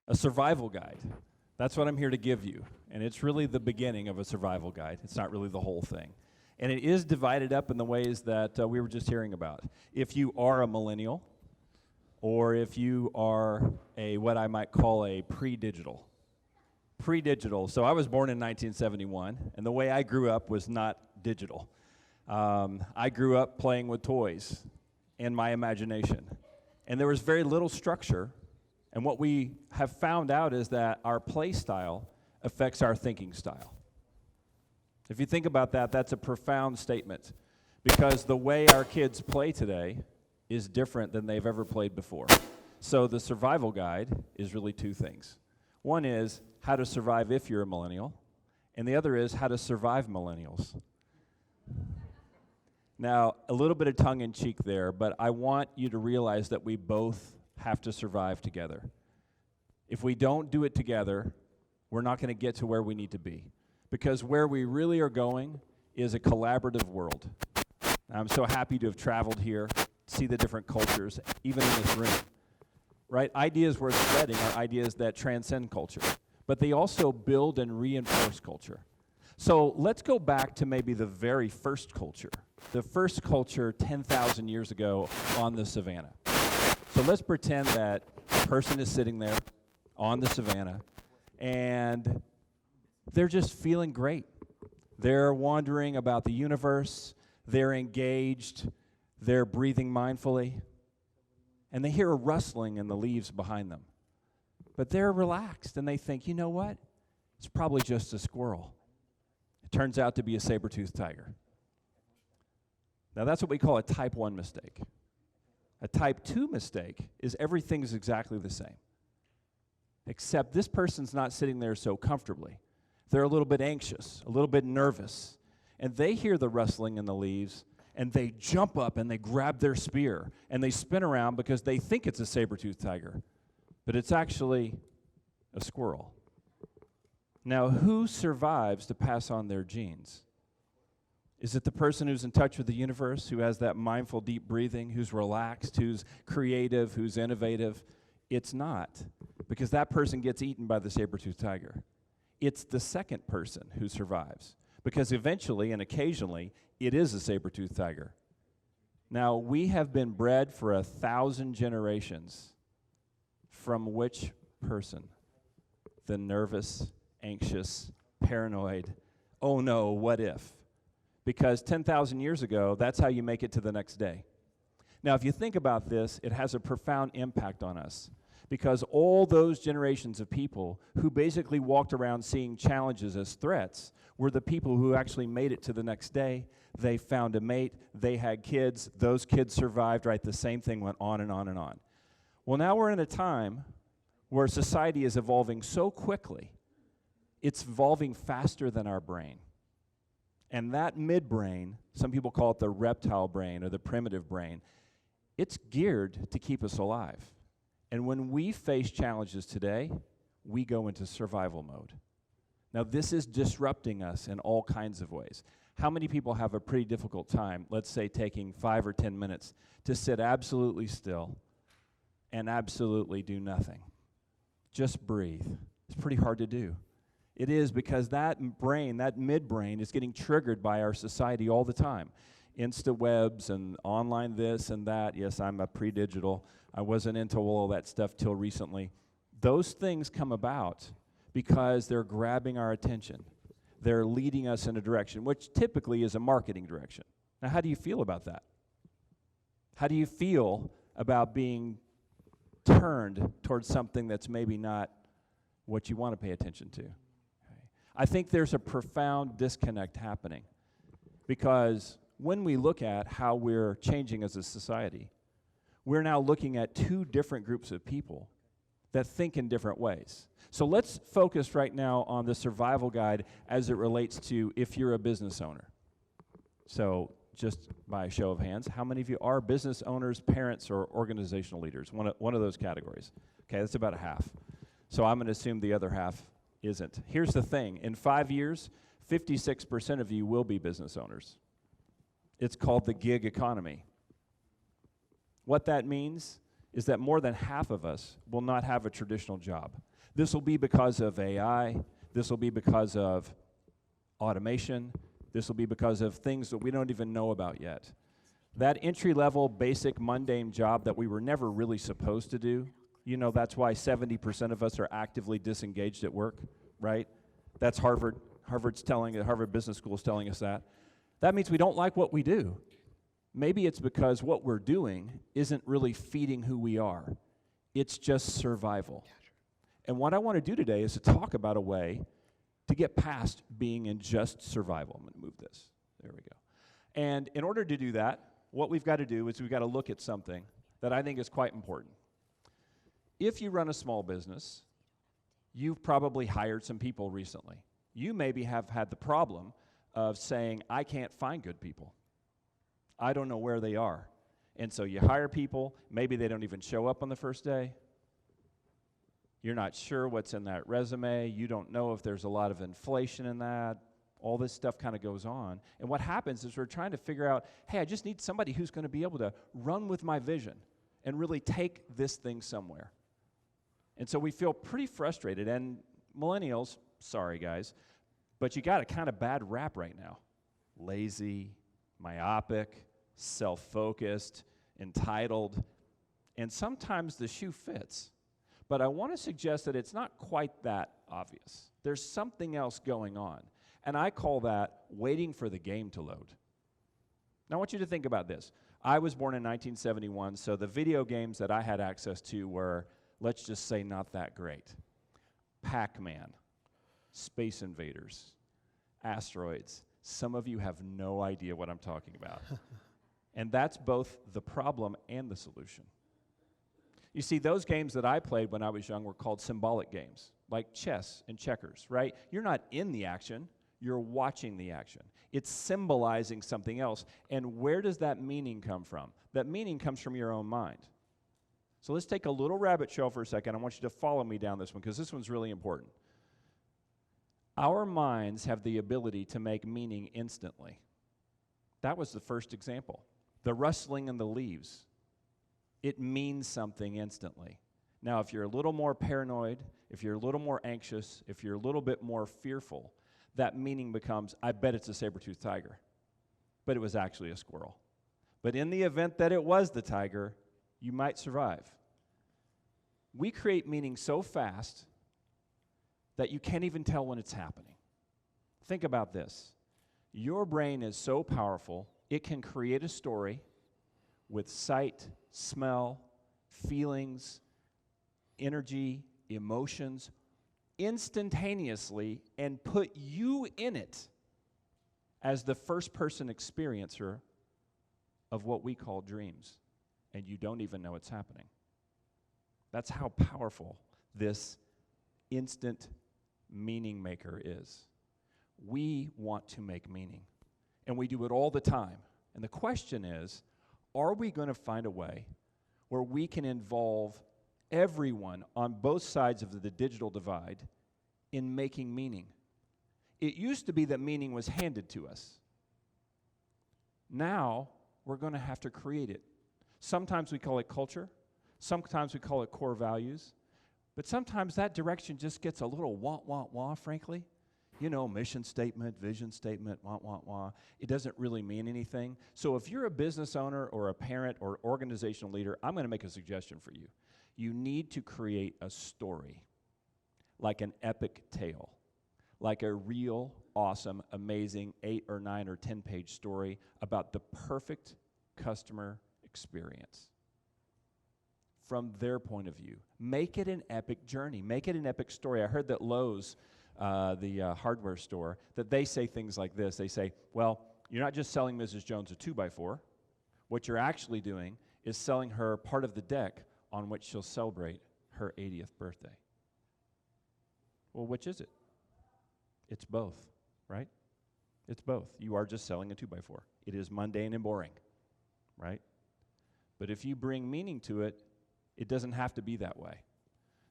A survival guide. That's what I'm here to give you. And it's really the beginning of a survival guide. It's not really the whole thing. And it is divided up in the ways that we were just hearing about. If you are a millennial, or if you are what I might call a PreDigital. PreDigital. So I was born in 1971, and the way I grew up was not digital. I grew up playing with toys and my imagination. And there was very little structure. And what we have found out is that our play style affects our thinking style. If you think about that, that's a profound statement, because the way our kids play today is different than they've ever played before. So the survival guide is really two things. One is how to survive if you're a millennial, and the other is how to survive millennials. Now, a little bit of tongue-in-cheek there, but I want you to realize that we both have to survive together. If we don't do it together, we're not going to get to where we need to be, because where we really are going is a collaborative world. I'm so happy to have traveled here, see the different cultures, even in this room. Right? Ideas worth spreading are ideas that transcend culture, but they also build and reinforce culture. So let's go back to maybe the very first culture, the first culture 10,000 years ago on the savanna. So let's pretend that a person is sitting there on the savanna, and they're just feeling great. They're wondering about the universe, they're engaged, they're breathing mindfully, and they hear a rustling in the leaves behind them. But they're relaxed, and they think, you know what? It's probably just a squirrel. It turns out to be a saber-toothed tiger. Now, that's what we call a type 1 mistake. A type 2 mistake is everything's exactly the same, except this person's not sitting there so comfortably. They're a little bit anxious, a little bit nervous, and they hear the rustling in the leaves, and they jump up and they grab their spear, and they spin around because they think it's a saber-toothed tiger, but it's actually a squirrel. Now, who survives to pass on their genes? Is it the person who's in touch with the universe, who has that mindful, deep breathing, who's relaxed, who's creative, who's innovative? It's not, because that person gets eaten by the saber-toothed tiger. It's the second person who survives, because eventually and occasionally, it is a saber-toothed tiger. Now, we have been bred for 1,000 generations from which person? The nervous, anxious, paranoid, oh no, what if? Because 10,000 years ago, that's how you make it to the next day. Now, if you think about this, it has a profound impact on us, because all those generations of people who basically walked around seeing challenges as threats were the people who actually made it to the next day. They found a mate, they had kids, those kids survived, right? The same thing went on and on and on. Well, now we're in a time where society is evolving so quickly, it's evolving faster than our brain. And that midbrain, some people call it the reptile brain or the primitive brain, it's geared to keep us alive. And when we face challenges today, we go into survival mode. Now, this is disrupting us in all kinds of ways. How many people have a pretty difficult time, let's say, taking 5 or 10 minutes to sit absolutely still and absolutely do nothing? Just breathe. It's pretty hard to do. It is, because that brain, that midbrain, is getting triggered by our society all the time. Insta-webs and online this and that. Yes, I'm a PreDigital. I wasn't into all that stuff till recently. Those things come about because they're grabbing our attention. They're leading us in a direction, which typically is a marketing direction. Now, how do you feel about that? How do you feel about being turned towards something that's maybe not what you want to pay attention to? I think there's a profound disconnect happening, because when we look at how we're changing as a society, we're now looking at two different groups of people that think in different ways. So let's focus right now on the survival guide as it relates to if you're a business owner. So just by a show of hands, how many of you are business owners, parents, or organizational leaders? One of those categories. Okay, that's about a half. So I'm going to assume the other half isn't. Here's the thing. In 5 years, 56% of you will be business owners. It's called the gig economy. What that means is that more than half of us will not have a traditional job. This will be because of AI. This will be because of automation. This will be because of things that we don't even know about yet. That entry-level, basic, mundane job that we were never really supposed to do, you know, that's why 70% of us are actively disengaged at work, right? That's Harvard. Harvard Business School is telling us that. That means we don't like what we do. Maybe it's because what we're doing isn't really feeding who we are. It's just survival. And what I want to do today is to talk about a way to get past being in just survival. I'm going to move this. There we go. And in order to do that, what we've got to do is we've got to look at something that I think is quite important. If you run a small business, you've probably hired some people recently. You maybe have had the problem of saying, I can't find good people. I don't know where they are. And so you hire people, maybe they don't even show up on the first day. You're not sure what's in that resume. You don't know if there's a lot of inflation in that. All this stuff kind of goes on. And what happens is we're trying to figure out, hey, I just need somebody who's going to be able to run with my vision and really take this thing somewhere. And so we feel pretty frustrated. And millennials, sorry guys, but you got a kind of bad rap right now. Lazy, myopic, self-focused, entitled, and sometimes the shoe fits. But I want to suggest that it's not quite that obvious. There's something else going on, and I call that waiting for the game to load. Now I want you to think about this. I was born in 1971, so the video games that I had access to were, let's just say, not that great. Pac-Man, Space Invaders, Asteroids. Some of you have no idea what I'm talking about. And that's both the problem and the solution. You see, those games that I played when I was young were called symbolic games, like chess and checkers, right? You're not in the action, you're watching the action. It's symbolizing something else. And where does that meaning come from? That meaning comes from your own mind. So let's take a little rabbit trail for a second. I want you to follow me down this one, because this one's really important. Our minds have the ability to make meaning instantly. That was the first example. The rustling in the leaves. It means something instantly. Now, if you're a little more paranoid, if you're a little more anxious, if you're a little bit more fearful, that meaning becomes, I bet it's a saber-toothed tiger. But it was actually a squirrel. But in the event that it was the tiger, you might survive. We create meaning so fast that you can't even tell when it's happening. Think about this. Your brain is so powerful, it can create a story with sight, smell, feelings, energy, emotions, instantaneously, and put you in it as the first-person experiencer of what we call dreams, and you don't even know it's happening. That's how powerful this instant meaning maker is. We want to make meaning, and we do it all the time. And the question is, are we going to find a way where we can involve everyone on both sides of the digital divide in making meaning? It used to be that meaning was handed to us. Now, we're going to have to create it. Sometimes we call it culture. Sometimes we call it core values. But sometimes that direction just gets a little wah, frankly. You know, mission statement, vision statement, wah. It doesn't really mean anything. So if you're a business owner or a parent or organizational leader, I'm going to make a suggestion for you. You need to create a story, like an epic tale, like a real, awesome, amazing 8 or 9 or 10-page story about the perfect customer experience from their point of view. Make it an epic journey. Make it an epic story. I heard that Lowe's, the hardware store, that they say things like this. They say, well, you're not just selling Mrs. Jones a 2x4. What you're actually doing is selling her part of the deck on which she'll celebrate her 80th birthday. Well, which is it? It's both, right? It's both. You are just selling a 2x4. It is mundane and boring, right? But if you bring meaning to it, it doesn't have to be that way.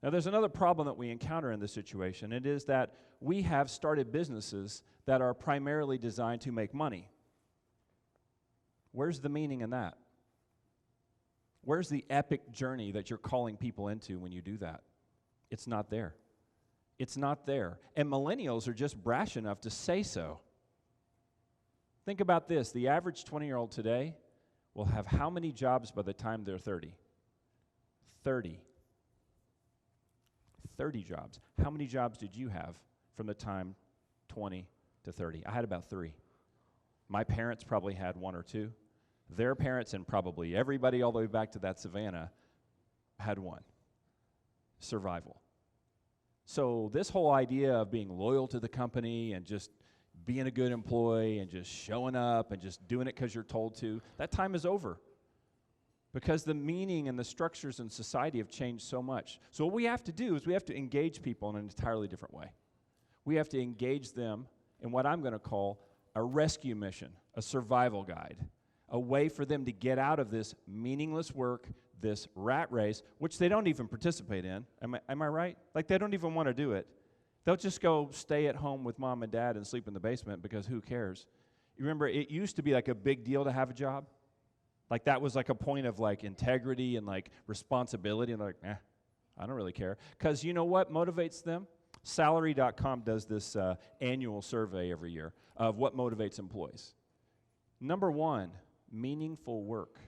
Now, there's another problem that we encounter in this situation. It is that we have started businesses that are primarily designed to make money. Where's the meaning in that? Where's the epic journey that you're calling people into when you do that? It's not there. It's not there. And millennials are just brash enough to say so. Think about this. The average 20-year-old today will have how many jobs by the time they're 30? 30. 30 jobs. How many jobs did you have from the time 20 to 30? I had about 3. My parents probably had 1 or 2. Their parents and probably everybody all the way back to that savanna had 1. Survival. So this whole idea of being loyal to the company and just being a good employee and just showing up and just doing it because you're told to, that time is over. Because the meaning and the structures in society have changed so much. So what we have to do is we have to engage people in an entirely different way. We have to engage them in what I'm going to call a rescue mission, a survival guide, a way for them to get out of this meaningless work, this rat race, which they don't even participate in. Am I right? Like, they don't even want to do it. They'll just go stay at home with mom and dad and sleep in the basement because who cares? You remember, it used to be like a big deal to have a job. Like, that was like a point of like integrity and like responsibility, and like, I don't really care. Because you know what motivates them? Salary.com does this annual survey every year of what motivates employees. Number 1, meaningful work.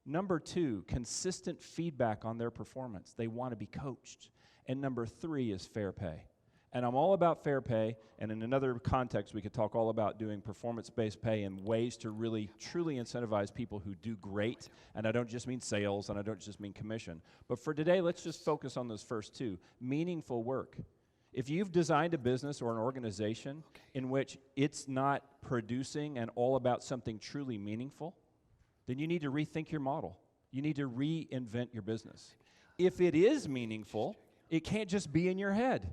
Number 2, consistent feedback on their performance. They want to be coached. And number 3 is fair pay. And I'm all about fair pay, and in another context, we could talk all about doing performance-based pay and ways to really, truly incentivize people who do great, and I don't just mean sales, and I don't just mean commission. But for today, let's just focus on those first 2, meaningful work. If you've designed a business or an organization in which it's not producing and all about something truly meaningful, then you need to rethink your model. You need to reinvent your business. If it is meaningful, it can't just be in your head.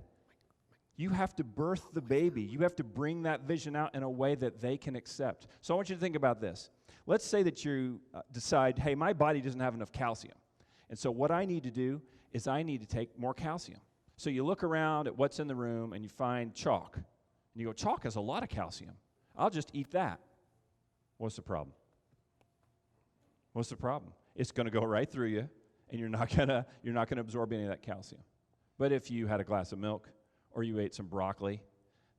You have to birth the baby. You have to bring that vision out in a way that they can accept. So I want you to think about this. Let's say that you decide, hey, my body doesn't have enough calcium. And so what I need to do is I need to take more calcium. So you look around at what's in the room and you find chalk. And you go, chalk has a lot of calcium. I'll just eat that. What's the problem? What's the problem? It's going to go right through you, and you're not gonna absorb any of that calcium. But if you had a glass of milk, or you ate some broccoli,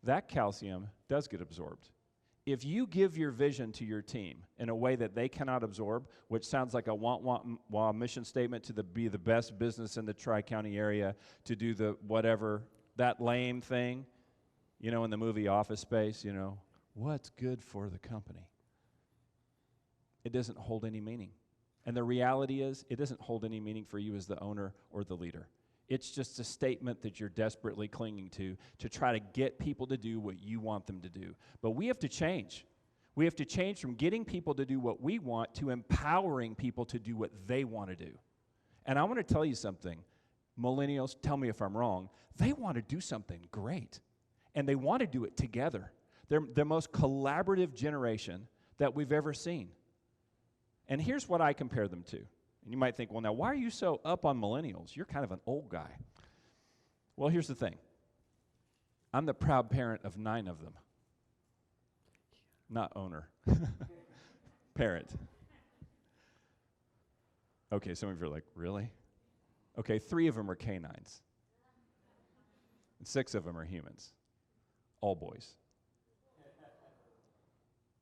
that calcium does get absorbed. If you give your vision to your team in a way that they cannot absorb, which sounds like a want mission statement to be the best business in the Tri-County area, to do the whatever, that lame thing, you know, in the movie Office Space, you know, what's good for the company? It doesn't hold any meaning. And the reality is, it doesn't hold any meaning for you as the owner or the leader. It's just a statement that you're desperately clinging to try to get people to do what you want them to do. But we have to change. We have to change from getting people to do what we want to empowering people to do what they want to do. And I want to tell you something. Millennials, tell me if I'm wrong, they want to do something great. And they want to do it together. They're the most collaborative generation that we've ever seen. And here's what I compare them to. And you might think, well, now, why are you so up on millennials? You're kind of an old guy. Well, here's the thing. I'm the proud parent of 9 of them. Not owner. Parent. Okay, some of you are like, really? Okay, 3 of them are canines. And 6 of them are humans. All boys.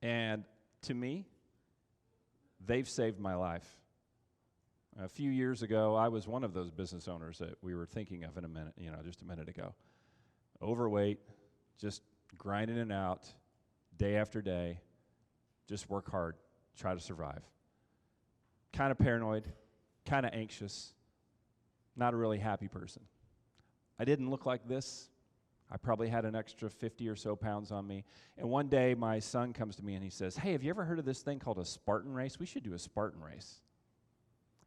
And to me, they've saved my life. A few years ago, I was one of those business owners that we were thinking of in a minute, just a minute ago. Overweight, just grinding it out day after day, just work hard, try to survive. Kind of paranoid, kind of anxious, not a really happy person. I didn't look like this. I probably had an extra 50 or so pounds on me. And one day, my son comes to me and he says, hey, have you ever heard of this thing called a Spartan Race? We should do a Spartan Race.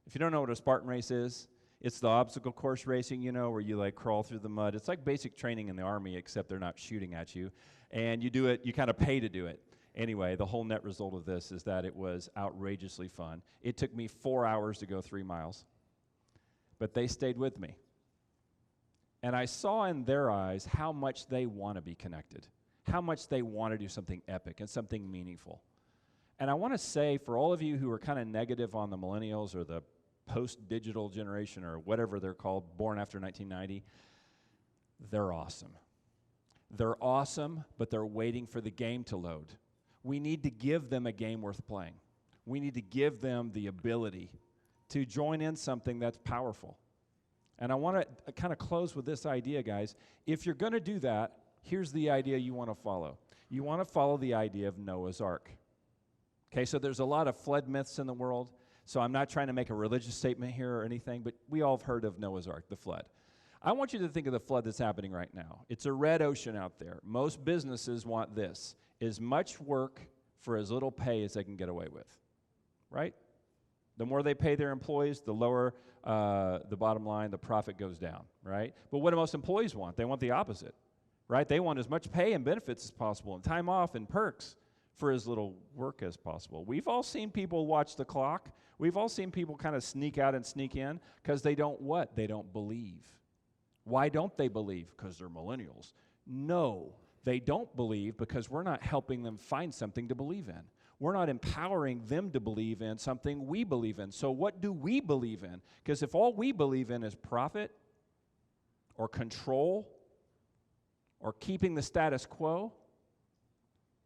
If you don't know what a Spartan Race is, it's the obstacle course racing, where you like crawl through the mud. It's like basic training in the Army, except they're not shooting at you. And you do it, you kind of pay to do it. Anyway, the whole net result of this is that it was outrageously fun. It took me 4 hours to go 3 miles. But they stayed with me. And I saw in their eyes how much they want to be connected, how much they want to do something epic and something meaningful. And I want to say, for all of you who are kind of negative on the millennials or the post-digital generation or whatever they're called, born after 1990, They're awesome. They're awesome, but they're waiting for the game to load. We need to give them a game worth playing. We need to give them the ability to join in something that's powerful. And I want to kind of close with this idea, guys. If you're going to do that, here's the idea you want to follow. You want to follow the idea of Noah's Ark. Okay, so there's a lot of flood myths in the world. So I'm not trying to make a religious statement here or anything, but we all have heard of Noah's Ark, the flood. I want you to think of the flood that's happening right now. It's a red ocean out there. Most businesses want this, as much work for as little pay as they can get away with, right? The more they pay their employees, the lower the bottom line, the profit goes down, right? But what do most employees want? They want the opposite, right? They want as much pay and benefits as possible and time off and perks for as little work as possible. We've all seen people watch the clock. We've all seen people kind of sneak out and sneak in because they don't what? They don't believe. Why don't they believe? Because they're millennials. No, they don't believe because we're not helping them find something to believe in. We're not empowering them to believe in something we believe in. So what do we believe in? Because if all we believe in is profit or control or keeping the status quo,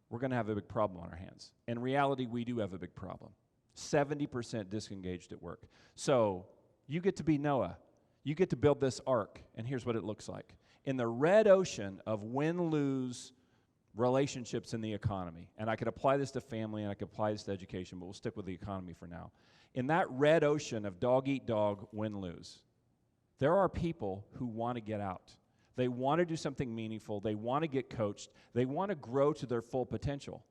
we're going to have a big problem on our hands. In reality, we do have a big problem. 70% disengaged at work. So you get to be Noah. You get to build this ark, and here's what it looks like. In the red ocean of win-lose relationships in the economy, and I could apply this to family and I could apply this to education, but we'll stick with the economy for now. In that red ocean of dog-eat-dog, win-lose, there are people who want to get out. They want to do something meaningful. They want to get coached. They want to grow to their full potential.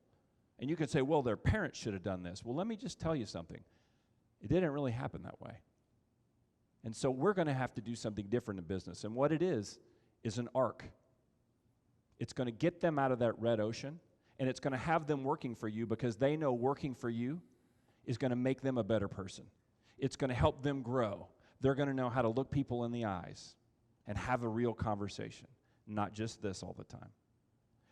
And you can say, well, their parents should have done this. Well, let me just tell you something. It didn't really happen that way. And so we're going to have to do something different in business. And what it is an ark. It's going to get them out of that red ocean, and it's going to have them working for you because they know working for you is going to make them a better person. It's going to help them grow. They're going to know how to look people in the eyes and have a real conversation, not just this all the time.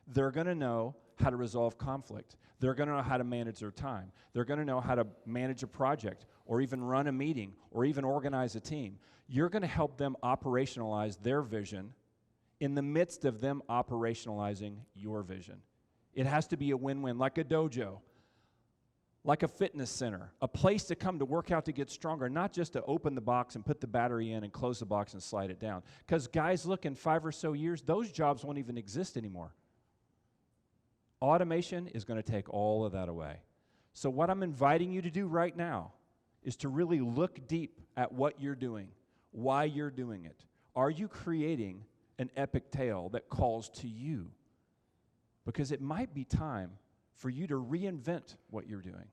They're going to know how to resolve conflict. They're going to know how to manage their time. They're going to know how to manage a project or even run a meeting or even organize a team. You're going to help them operationalize their vision in the midst of them operationalizing your vision. It has to be a win-win, like a dojo, like a fitness center, a place to come to work out to get stronger, not just to open the box and put the battery in and close the box and slide it down. Because guys, look, in 5 or so years, those jobs won't even exist anymore. Automation is going to take all of that away. So what I'm inviting you to do right now is to really look deep at what you're doing, why you're doing it. Are you creating an epic tale that calls to you? Because it might be time for you to reinvent what you're doing.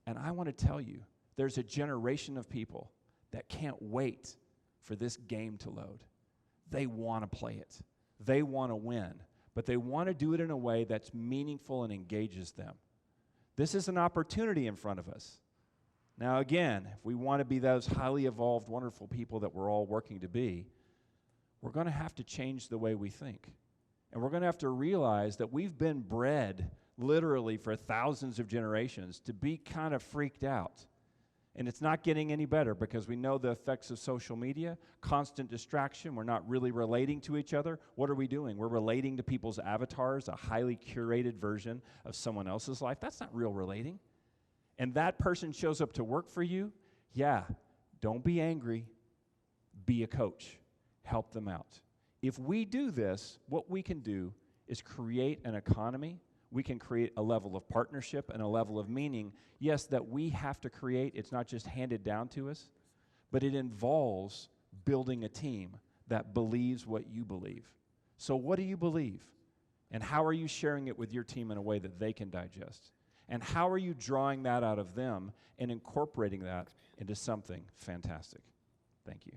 And I want to tell you, there's a generation of people that can't wait for this game to load. They want to play it. They want to win. But they want to do it in a way that's meaningful and engages them. This is an opportunity in front of us. Now again, if we want to be those highly evolved, wonderful people that we're all working to be, we're going to have to change the way we think. And we're going to have to realize that we've been bred, literally for thousands of generations, to be kind of freaked out. And it's not getting any better because we know the effects of social media, constant distraction. We're not really relating to each other. What are we doing? We're relating to people's avatars, a highly curated version of someone else's life. That's not real relating. And that person shows up to work for you. Yeah, don't be angry. Be a coach. Help them out. If we do this, what we can do is create an economy. We can create a level of partnership and a level of meaning, yes, that we have to create. It's not just handed down to us, but it involves building a team that believes what you believe. So what do you believe? And how are you sharing it with your team in a way that they can digest? And how are you drawing that out of them and incorporating that into something fantastic? Thank you.